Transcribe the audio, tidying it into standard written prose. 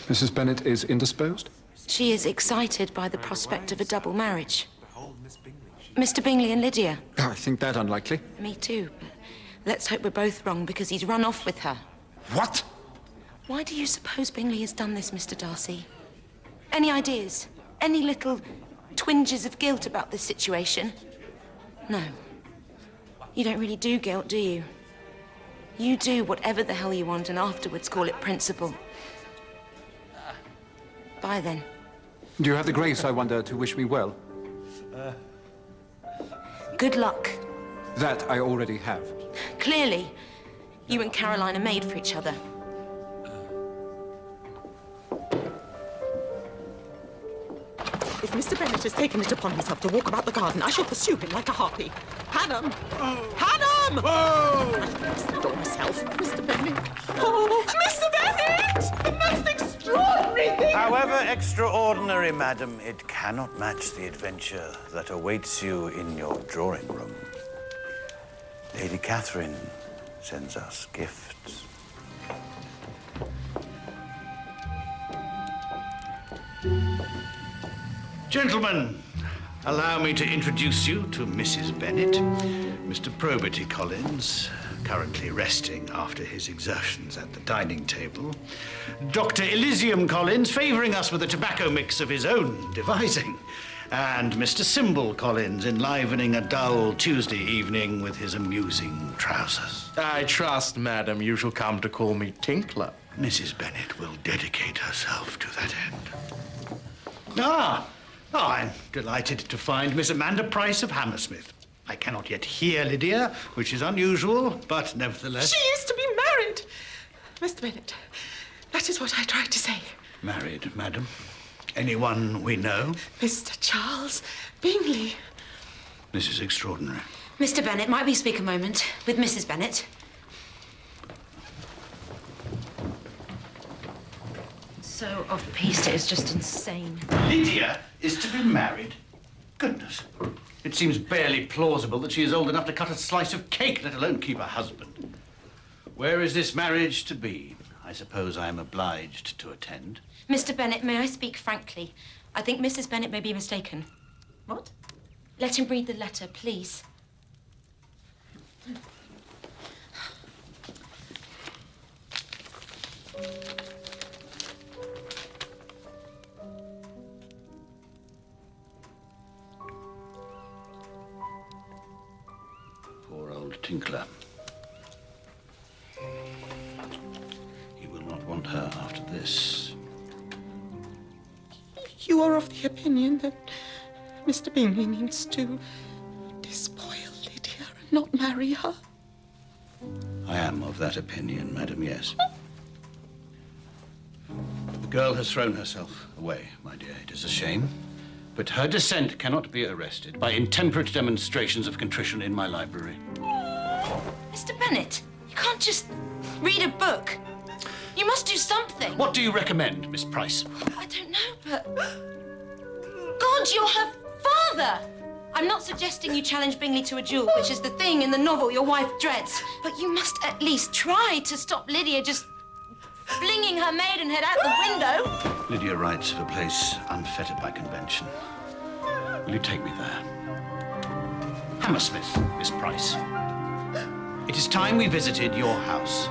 Mrs. Bennet is indisposed? She is excited by the prospect of a double marriage. Mr. Bingley and Lydia. Oh, I think that unlikely. Me too, but let's hope we're both wrong because he's run off with her. What? Why do you suppose Bingley has done this, Mr. Darcy? Any ideas? Any little twinges of guilt about this situation? No. You don't really do guilt, do you? You do whatever the hell you want and afterwards call it principle. Bye, then. Do you have the grace, I wonder, to wish me well? Good luck. That I already have. Clearly, you and Caroline are made for each other. If Mr. Bennet has taken it upon himself to walk about the garden, I shall pursue him like a harpy. Hannam! Hannam! Oh! Door myself, Mr. Bennet. Oh, Mr. Bennet! The most extraordinary thing! However extraordinary, madam, it cannot match the adventure that awaits you in your drawing room. Lady Catherine sends us gifts. Gentlemen, allow me to introduce you to Mrs. Bennet, Mr. Probity Collins, currently resting after his exertions at the dining table, Dr. Elysium Collins, favouring us with a tobacco mix of his own devising, and Mr. Symbol Collins, enlivening a dull Tuesday evening with his amusing trousers. I trust, madam, you shall come to call me Tinkler. Mrs. Bennet will dedicate herself to that end. I'm delighted to find Miss Amanda Price of Hammersmith. I cannot yet hear Lydia, which is unusual, but nevertheless... She is to be married! Mr. Bennet, that is what I tried to say. Married, madam? Anyone we know? Mr. Charles Bingley. This is extraordinary. Mr. Bennet, might we speak a moment with Mrs. Bennet? So off-piste, it is just insane. Lydia is to be married? Goodness. It seems barely plausible that she is old enough to cut a slice of cake, let alone keep a husband. Where is this marriage to be? I suppose I am obliged to attend. Mr. Bennet, may I speak frankly? I think Mrs. Bennet may be mistaken. What? Let him read the letter, please. Poor old Tinkler. He will not want her after this. You are of the opinion that Mr. Bingley means to despoil Lydia and not marry her? I am of that opinion, madam, yes. The girl has thrown herself away, my dear. It is a shame. But her dissent cannot be arrested by intemperate demonstrations of contrition in my library. Mr. Bennet, you can't just read a book. You must do something. What do you recommend, Miss Price? I don't know, but... God, you're her father! I'm not suggesting you challenge Bingley to a duel, which is the thing in the novel your wife dreads. But you must at least try to stop Lydia just flinging her maidenhead out the window. Lydia writes of a place unfettered by convention. Will you take me there? Hammersmith, Miss Price. It is time we visited your house.